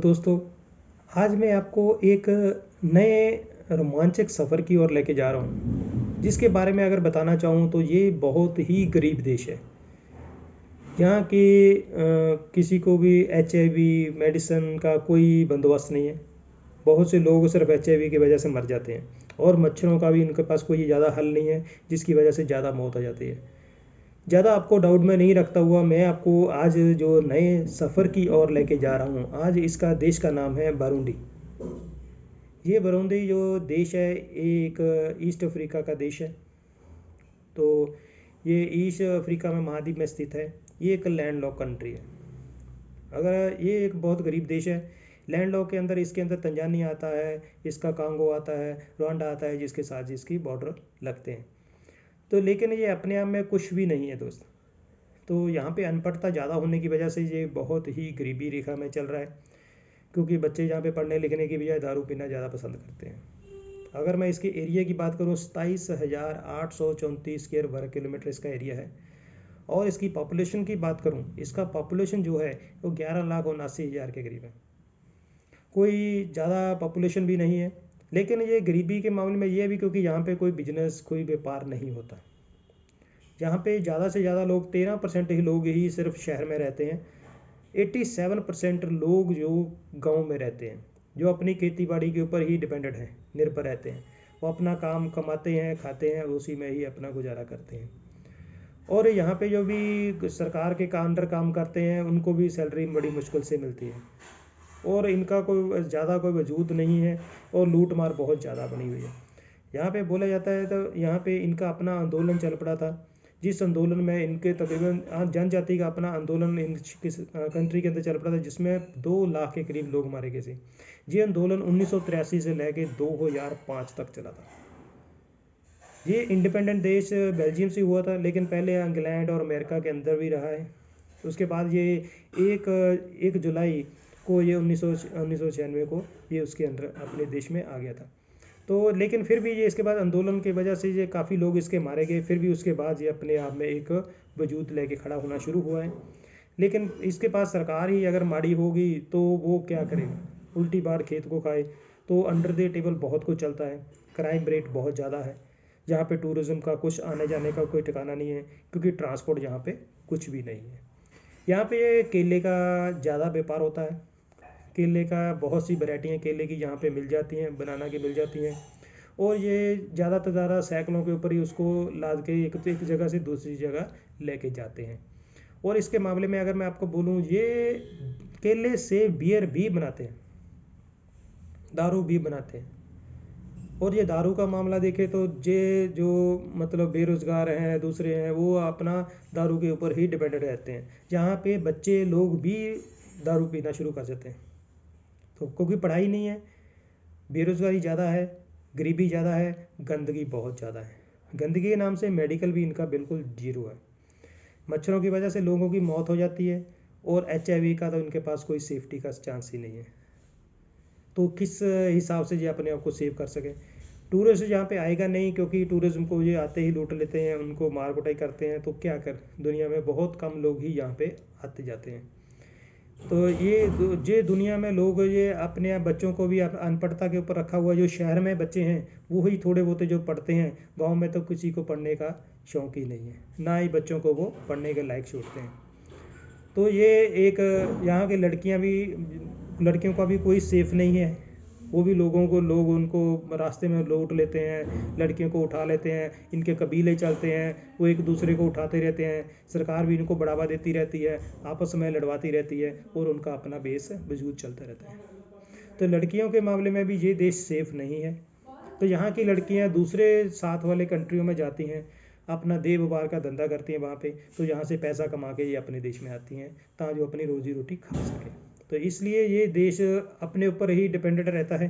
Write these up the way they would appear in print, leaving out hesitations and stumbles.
दोस्तों, आज मैं आपको एक नए रोमांचक सफ़र की ओर लेके जा रहा हूँ, जिसके बारे में अगर बताना चाहूँ तो ये बहुत ही गरीब देश है। यहाँ की किसी को भी HIV मेडिसिन का कोई बंदोबस्त नहीं है। बहुत से लोग सिर्फ HIV की वजह से मर जाते हैं और मच्छरों का भी इनके पास कोई ज़्यादा हल नहीं है, जिसकी वजह से ज़्यादा मौत हो जाती है। ज़्यादा आपको डाउट में नहीं रखता हुआ मैं आपको आज जो नए सफ़र की ओर लेके जा रहा हूँ, आज इसका देश का नाम है बुरुंडी। ये बुरुंडी जो देश है, ये एक ईस्ट अफ्रीका का देश है। तो ये ईस्ट अफ्रीका में महाद्वीप में स्थित है। ये एक लैंड लॉक कंट्री है। अगर ये एक बहुत गरीब देश है। लैंड लॉक के अंदर इसके अंदर तंजानिया आता है, इसका कांगो आता है, रवांडा आता है, जिसके साथ इसकी बॉर्डर लगते हैं। तो लेकिन ये अपने आप में कुछ भी नहीं है दोस्त। तो यहाँ पे अनपढ़ता ज़्यादा होने की वजह से ये बहुत ही गरीबी रेखा में चल रहा है, क्योंकि बच्चे यहाँ पे पढ़ने लिखने की बजाय दारू पीना ज़्यादा पसंद करते हैं। अगर मैं इसके एरिया की बात करूँ, 27,834 स्क्वायर वर्ग किलोमीटर इसका एरिया है। और इसकी पॉपुलेशन की बात करूँ, इसका पॉपुलेशन जो है वो 11,79,000 के करीब है। कोई ज़्यादा पॉपुलेशन भी नहीं है। लेकिन ये गरीबी के मामले में ये भी क्योंकि यहाँ पे कोई बिजनेस कोई व्यापार नहीं होता। यहाँ पे ज़्यादा से ज़्यादा लोग 13% ही लोग ही सिर्फ शहर में रहते हैं। 87% लोग जो गांव में रहते हैं, जो अपनी खेती बाड़ी के ऊपर ही डिपेंडेंट हैं, निर्भर रहते हैं। वो अपना काम कमाते हैं, खाते हैं, उसी में ही अपना गुजारा करते हैं। और यहाँ पे जो भी सरकार के अंडर काम करते हैं, उनको भी सैलरी बड़ी मुश्किल से मिलती है और इनका कोई ज़्यादा कोई वजूद नहीं है और लूट मार बहुत ज़्यादा बनी हुई है। यहाँ पे बोला जाता है तो यहाँ पे इनका अपना आंदोलन चल पड़ा था, जिस आंदोलन में इनके तकरीबन जनजाति का अपना आंदोलन इन किस कंट्री के अंदर चल पड़ा था, जिसमें 2 लाख के करीब लोग मारे गए थे। ये आंदोलन 1983 से लेके 2005 तक चला था। ये इंडिपेंडेंट देश बेल्जियम से हुआ था, लेकिन पहले इंग्लैंड और अमेरिका के अंदर भी रहा है। उसके बाद ये एक जुलाई को ये 1996 को ये उसके अंदर अपने देश में आ गया था। तो लेकिन फिर भी ये इसके बाद आंदोलन की वजह से ये काफ़ी लोग इसके मारे गए। फिर भी उसके बाद ये अपने आप में एक वजूद लेके खड़ा होना शुरू हुआ है। लेकिन इसके पास सरकार ही अगर माड़ी होगी तो वो क्या करेगा, उल्टी बाढ़ खेत को खाए। तो अंडर द टेबल बहुत कुछ चलता है, क्राइम रेट बहुत ज़्यादा है। जहाँ पे टूरिज़्म का कुछ आने जाने का कोई ठिकाना नहीं है, क्योंकि ट्रांसपोर्ट यहाँ पे कुछ भी नहीं है। यहाँ पे केले का ज़्यादा व्यापार होता है। केले का बहुत सी वैरायटियाँ केले की यहाँ पे मिल जाती हैं, बनाना की मिल जाती हैं। और ये ज़्यादा से ज़्यादा साइकिलों के ऊपर ही उसको लाद के एक जगह से दूसरी जगह लेके जाते हैं। और इसके मामले में अगर मैं आपको बोलूँ, ये केले से बियर भी बनाते हैं, दारू भी बनाते हैं। और ये दारू का मामला देखें तो ये जो मतलब बेरोज़गार हैं, दूसरे हैं, वो अपना दारू के ऊपर ही डिपेंडेंट रहते हैं। जहाँ पे बच्चे लोग भी दारू पीना शुरू कर देते हैं। तो क्योंकि पढ़ाई नहीं है, बेरोज़गारी ज़्यादा है, गरीबी ज़्यादा है, गंदगी बहुत ज़्यादा है। गंदगी के नाम से मेडिकल भी इनका बिल्कुल जीरो है। मच्छरों की वजह से लोगों की मौत हो जाती है और HIV का तो इनके पास कोई सेफ्टी का चांस ही नहीं है। तो किस हिसाब से ये अपने आप को सेव कर सके। टूरिस्ट यहाँ पे आएगा नहीं, क्योंकि टूरिज्म को ये आते ही लूट लेते हैं, उनको मार कुटाई करते हैं। तो क्या कर, दुनिया में बहुत कम लोग ही यहाँ पे आते जाते हैं। तो ये दुनिया में लोग ये अपने आप बच्चों को भी अनपढ़ता के ऊपर रखा हुआ। जो शहर में बच्चे हैं वो ही थोड़े बहुत जो पढ़ते हैं, गांव में तो किसी को पढ़ने का शौक ही नहीं है, ना ही बच्चों को वो पढ़ने के लायक छोड़ते हैं। तो ये एक यहाँ की लड़कियों का भी कोई सेफ नहीं है। वो भी लोग उनको रास्ते में लूट लेते हैं, लड़कियों को उठा लेते हैं। इनके कबीले चलते हैं, वो एक दूसरे को उठाते रहते हैं। सरकार भी इनको बढ़ावा देती रहती है, आपस में लड़वाती रहती है और उनका अपना बेस वजूद चलता रहता है। तो लड़कियों के मामले में भी ये देश सेफ नहीं है। तो यहाँ की लड़कियाँ दूसरे साथ वाले कंट्रियों में जाती हैं, अपना देह व्यापार का धंधा करती हैं वहाँ पे। तो यहाँ से पैसा कमा के ये अपने देश में आती हैं, ताकि वो अपनी रोजी रोटी खा सकें। तो इसलिए ये देश अपने ऊपर ही डिपेंडेंट रहता है।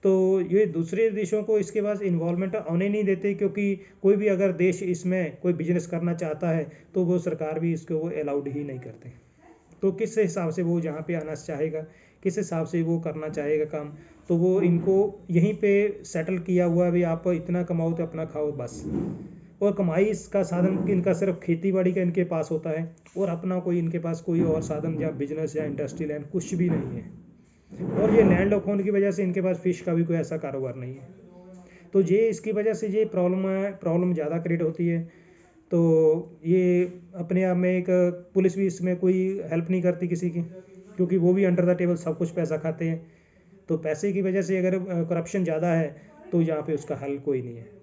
तो ये दूसरे देशों को इसके पास इन्वॉल्वमेंट आने नहीं देते, क्योंकि कोई भी अगर देश इसमें कोई बिजनेस करना चाहता है तो वो सरकार भी इसको वो अलाउड ही नहीं करते। तो किस हिसाब से वो यहाँ पे आना चाहेगा, किस हिसाब से वो करना चाहेगा काम। तो वो इनको यहीं पे सेटल किया हुआ है, भी आप इतना कमाओ तो अपना खाओ बस। और कमाई इसका साधन इनका सिर्फ खेती बाड़ी का इनके पास होता है, और अपना कोई इनके पास कोई और साधन या बिजनेस या इंडस्ट्री लैंड कुछ भी नहीं है। और ये लैंड लॉक होने की वजह से इनके पास फिश का भी कोई ऐसा कारोबार नहीं है। तो ये इसकी वजह से ये प्रॉब्लम ज़्यादा क्रिएट होती है। तो ये अपने आप में एक पुलिस भी इसमें कोई हेल्प नहीं करती किसी की, क्योंकि वो भी अंडर द टेबल सब कुछ पैसा खाते हैं। तो पैसे की वजह से अगर करप्शन ज़्यादा है तो यहाँ पे उसका हल कोई नहीं है।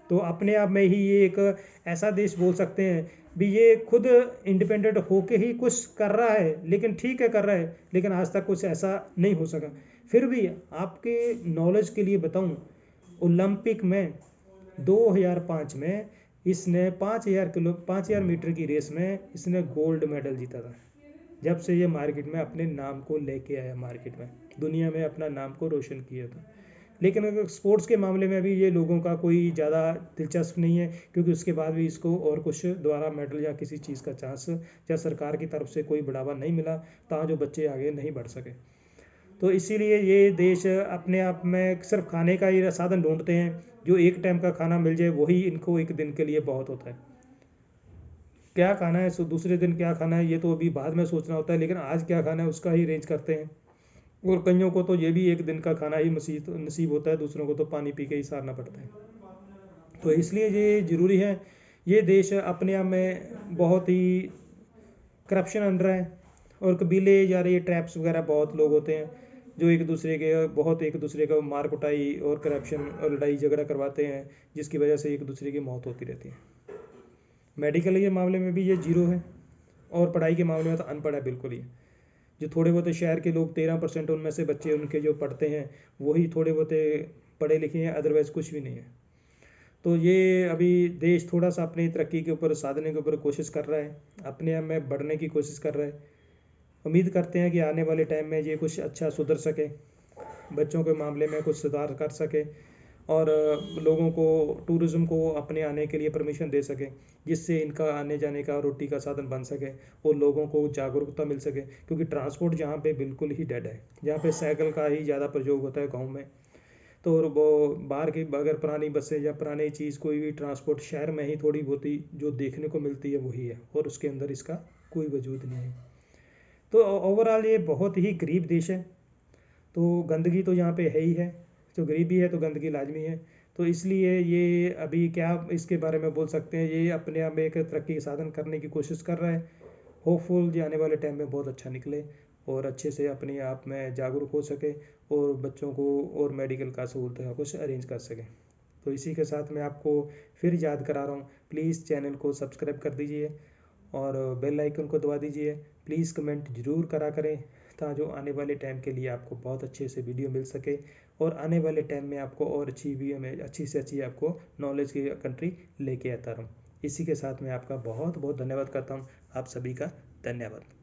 तो अपने आप में ही ये एक ऐसा देश बोल सकते हैं भी, ये खुद इंडिपेंडेंट होके ही कुछ कर रहा है, लेकिन ठीक है कर रहा है, लेकिन आज तक कुछ ऐसा नहीं हो सका। फिर भी आपके नॉलेज के लिए बताऊं, ओलंपिक में 2005 में इसने 5000 मीटर की रेस में इसने गोल्ड मेडल जीता था। जब से ये मार्केट में अपने नाम को लेके आया, मार्केट में दुनिया में अपना नाम को रोशन किया था। लेकिन अगर स्पोर्ट्स के मामले में भी ये लोगों का कोई ज़्यादा दिलचस्प नहीं है, क्योंकि उसके बाद भी इसको और कुछ दोबारा मेडल या किसी चीज़ का चांस या सरकार की तरफ से कोई बढ़ावा नहीं मिला, ताकि जो बच्चे आगे नहीं बढ़ सके। तो इसीलिए ये देश अपने आप में सिर्फ खाने का ही साधन ढूंढते हैं, जो एक टाइम का खाना मिल जाए वही इनको एक दिन के लिए बहुत होता है। क्या खाना है सो दूसरे दिन क्या खाना है ये तो अभी बाद में सोचना होता है, लेकिन आज क्या खाना है उसका ही अरेंज करते हैं। और कईयों को तो ये भी एक दिन का खाना ही नसीब होता है, दूसरों को तो पानी पी के ही सारना पड़ता है। तो इसलिए ये ज़रूरी है। ये देश अपने आप में बहुत ही करप्शन अंडर है, और कबीले या ये ट्रैप्स वगैरह बहुत लोग होते हैं जो एक दूसरे को मार कुटाई और करप्शन और लड़ाई झगड़ा करवाते हैं, जिसकी वजह से एक दूसरे की मौत होती रहती है। मेडिकल के मामले में भी ये जीरो है, और पढ़ाई के मामले में तो अनपढ़ है बिल्कुल ही। जो थोड़े बहुत शहर के लोग 13% उनमें से बच्चे उनके जो पढ़ते हैं वही थोड़े बहुत पढ़े लिखे हैं, अदरवाइज कुछ भी नहीं है। तो ये अभी देश थोड़ा सा अपनी तरक्की के ऊपर साधने के ऊपर कोशिश कर रहा है, अपने आप में बढ़ने की कोशिश कर रहा है। उम्मीद करते हैं कि आने वाले टाइम में ये कुछ अच्छा सुधर सके, बच्चों के मामले में कुछ सुधार कर सके, और लोगों को टूरिज़्म को अपने आने के लिए परमिशन दे सके, जिससे इनका आने जाने का रोटी का साधन बन सके और लोगों को जागरूकता मिल सके। क्योंकि ट्रांसपोर्ट जहाँ पे बिल्कुल ही डेड है, जहाँ पे साइकिल का ही ज़्यादा प्रयोग होता है गांव में। तो वो बाहर की अगर पुरानी बसें या पुरानी चीज़ कोई भी ट्रांसपोर्ट शहर में ही थोड़ी बहुत ही जो देखने को मिलती है वही है, और उसके अंदर इसका कोई वजूद नहीं है। तो ओवरऑल ये बहुत ही गरीब देश है। तो गंदगी तो यहाँ पे है ही है, तो गरीबी है तो गंदगी लाजमी है। तो इसलिए ये अभी क्या इसके बारे में बोल सकते हैं, ये अपने आप में एक तरक्की के साधन करने की कोशिश कर रहा है। होपफुल जो आने वाले टाइम में बहुत अच्छा निकले और अच्छे से अपने आप में जागरूक हो सके, और बच्चों को और मेडिकल का सहूलत का कुछ अरेंज कर सके। तो इसी के साथ मैं आपको फिर याद करा रहा हूँ, प्लीज़ चैनल को सब्सक्राइब कर दीजिए और बेल आइकन को दबा दीजिए। प्लीज़ कमेंट ज़रूर करा करें, ताकि जो आने वाले टाइम के लिए आपको बहुत अच्छे से वीडियो मिल सके, और आने वाले टाइम में आपको और अच्छी वीडियो में अच्छी से अच्छी आपको नॉलेज की कंट्री लेके आता रहूँ। इसी के साथ मैं आपका बहुत बहुत धन्यवाद करता हूँ। आप सभी का धन्यवाद।